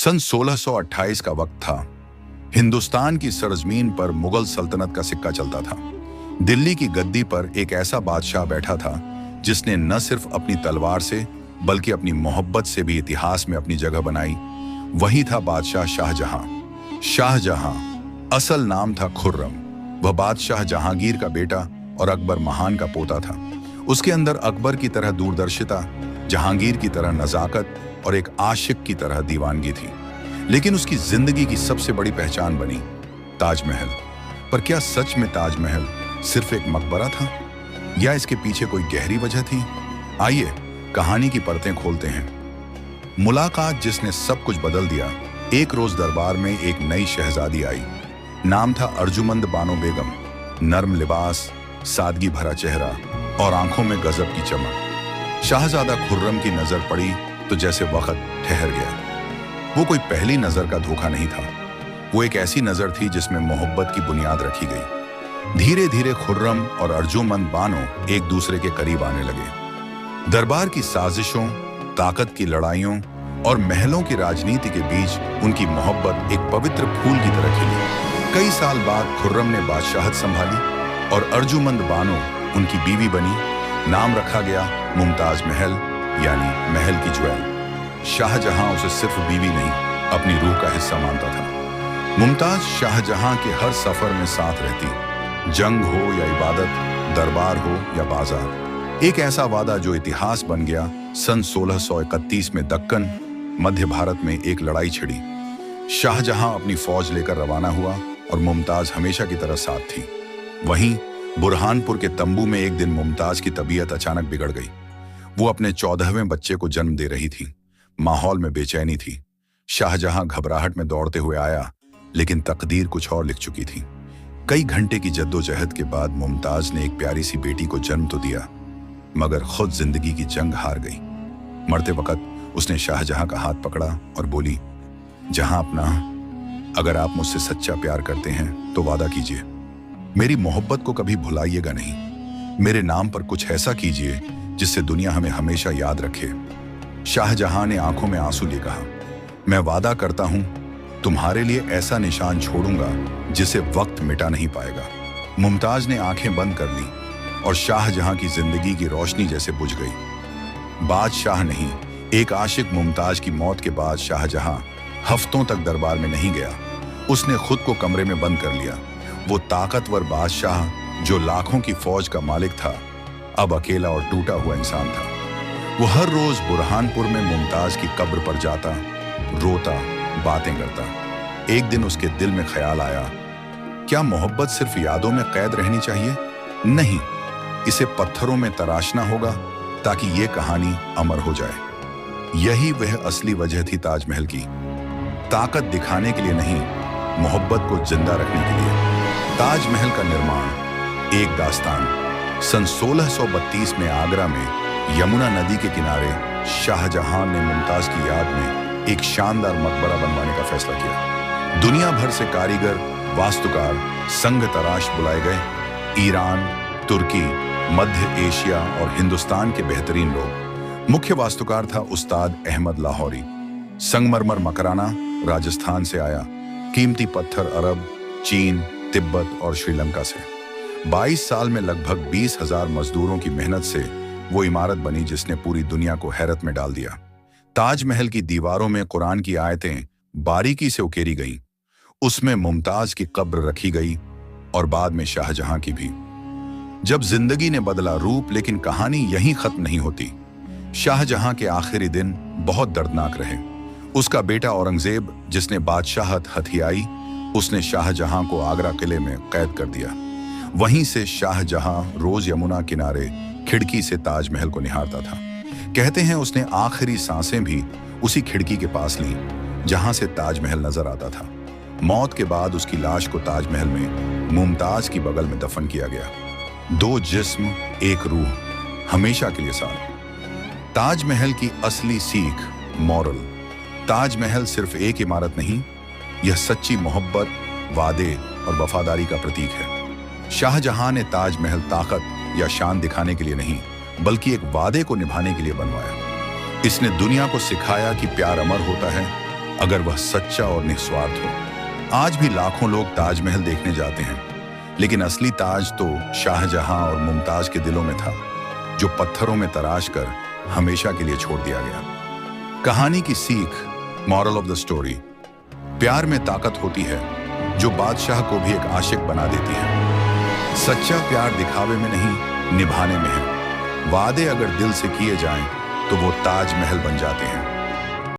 सन 1628 का वक्त था। हिंदुस्तान की सरजमीन पर मुगल सल्तनत का सिक्का चलता था। दिल्ली की गद्दी पर एक ऐसा बादशाह बैठा था जिसने न सिर्फ अपनी तलवार से बल्कि अपनी मोहब्बत से भी इतिहास में अपनी जगह बनाई। वही था बादशाह शाहजहां। शाहजहां असल नाम था खुर्रम। वह बादशाह जहांगीर का बेटा और अकबर महान का पोता था। उसके अंदर अकबर की तरह दूरदर्शिता, जहांगीर की तरह नजाकत और एक आशिक की तरह दीवानगी थी। लेकिन उसकी जिंदगी की सबसे बड़ी पहचान बनी ताजमहल। पर क्या सच में ताजमहल सिर्फ एक मकबरा था या इसके पीछे कोई गहरी वजह थी? आइए कहानी की परतें खोलते हैं। मुलाकात जिसने सब कुछ बदल दिया। एक रोज दरबार में एक नई शहजादी आई। नाम था अर्जुमंद बानो बेगम। नर्म लिबास, सादगी भरा चेहरा और आंखों में गजब की चमक। शाहजादा खुर्रम की नजर पड़ी तो जैसे वक्त ठहर गया। वो कोई पहली नजर का धोखा नहीं था। वो एक ऐसी नजर थी जिसमें मोहब्बत की बुनियाद रखी गई। धीरे धीरे खुर्रम और अर्जुमंद बानो एक दूसरे के करीब आने लगे। दरबार की साजिशों, ताकत की लड़ाइयों और महलों की राजनीति के बीच उनकी मोहब्बत एक पवित्र फूल की तरह खिली। कई साल बाद खुर्रम ने बादशाहत संभाली और अर्जुमंद बानो उनकी बीवी बनी। नाम रखा गया मुमताज महल, यानी महल की ज्वेल। शाहजहां उसे सिर्फ बीवी नहीं, अपनी रूह का हिस्सा मानता था। मुमताज शाहजहां के हर सफर में साथ रहती। जंग हो या इबादत, दरबार हो या बाजार। एक ऐसा वादा जो इतिहास बन गया। सन 1631 में दक्कन, मध्य भारत में एक लड़ाई छिड़ी। शाहजहां अपनी फौज लेकर रवाना हुआ और मुमताज हमेशा की तरह साथ थी। वहीं बुरहानपुर के तंबू में एक दिन मुमताज की तबीयत अचानक बिगड़ गई। वो अपने 14वें बच्चे को जन्म दे रही थी। माहौल में बेचैनी थी। शाहजहां घबराहट में दौड़ते हुए आया, लेकिन तकदीर कुछ और लिख चुकी थी। कई घंटे की जद्दोजहद के बाद मुमताज ने एक प्यारी सी बेटी को जन्म तो दिया, मगर खुद जिंदगी की जंग हार गई। मरते वक्त उसने शाहजहां का हाथ पकड़ा और बोली, जहां अपना, अगर आप मुझसे सच्चा प्यार करते हैं तो वादा कीजिए, मेरी मोहब्बत को कभी भुलाइएगा नहीं। मेरे नाम पर कुछ ऐसा कीजिए जिससे दुनिया हमें हमेशा याद रखे। शाहजहां ने आंखों में आंसू लिए कहा, मैं वादा करता हूं तुम्हारे लिए ऐसा निशान छोड़ूंगा जिसे वक्त मिटा नहीं पाएगा। मुमताज ने आंखें बंद कर ली और शाहजहां की जिंदगी की रोशनी जैसे बुझ गई। बादशाह नहीं, एक आशिक मुमताज की मौत के बाद शाहजहां हफ्तों तक दरबार में नहीं गया। उसने खुद को कमरे में बंद कर लिया। वो ताकतवर बादशाह जो लाखों की फौज का मालिक था, अब अकेला और टूटा हुआ इंसान था। वो हर रोज बुरहानपुर में मुमताज की कब्र पर जाता, रोता, बातें करता। एक दिन उसके दिल में ख्याल आया, क्या मोहब्बत सिर्फ यादों में कैद रहनी चाहिए? नहीं, इसे पत्थरों में तराशना होगा ताकि ये कहानी अमर हो जाए। यही वह असली वजह थी ताजमहल की। ताकत दिखाने के लिए नहीं, मोहब्बत को जिंदा रखने के लिए। ताजमहल का निर्माण एक दास्तान। सन 1632 में आगरा में यमुना नदी के किनारे शाहजहां ने मुमताज की याद में एक शानदार मकबरा बनवाने का फैसला किया। दुनिया भर से कारीगर, वास्तुकार, संग तराश बुलाए गए। ईरान, तुर्की, मध्य एशिया और हिंदुस्तान के बेहतरीन लोग। मुख्य वास्तुकार था उस्ताद अहमद लाहौरी। संगमरमर मकराना राजस्थान से आया। कीमती पत्थर अरब, चीन, तिब्बत और श्रीलंका से। 22 साल में लगभग 20,000 मजदूरों की मेहनत से वो इमारत बनी जिसने पूरी दुनिया को हैरत में डाल दिया। ताजमहल की दीवारों में कुरान की आयतें बारीकी से उकेरी गईं। उसमें मुमताज की कब्र रखी गई और बाद में शाहजहां की भी। जब जिंदगी ने बदला रूप, लेकिन कहानी यहीं खत्म नहीं होती। शाहजहां के आखिरी दिन बहुत दर्दनाक रहे। उसका बेटा औरंगजेब, जिसने बादशाहत हथियाई, उसने शाहजहां को आगरा किले में कैद कर दिया। वहीं से शाहजहां रोज यमुना किनारे खिड़की से ताजमहल को निहारता था। कहते हैं उसने आखिरी सांसें भी उसी खिड़की के पास ली जहां से ताजमहल नजर आता था। मौत के बाद उसकी लाश को ताजमहल में मुमताज की बगल में दफन किया गया। दो जिस्म, एक रूह, हमेशा के लिए साथ। ताजमहल की असली सीख, मॉरल। ताजमहल सिर्फ एक इमारत नहीं, यह सच्ची मोहब्बत, वादे और वफादारी का प्रतीक है। शाहजहां ने ताजमहल ताकत या शान दिखाने के लिए नहीं, बल्कि एक वादे को निभाने के लिए बनवाया। इसने दुनिया को सिखाया कि प्यार अमर होता है, अगर वह सच्चा और निस्वार्थ हो। आज भी लाखों लोग ताजमहल देखने जाते हैं, लेकिन असली ताज तो शाहजहां और मुमताज के दिलों में था, जो पत्थरों में तराश कर हमेशा के लिए छोड़ दिया गया। कहानी की सीख, मॉरल ऑफ द स्टोरी, प्यार में ताकत होती है जो बादशाह को भी एक आशिक बना देती है। सच्चा प्यार दिखावे में नहीं, निभाने में है। वादे अगर दिल से किए जाएं तो वो ताजमहल बन जाते हैं।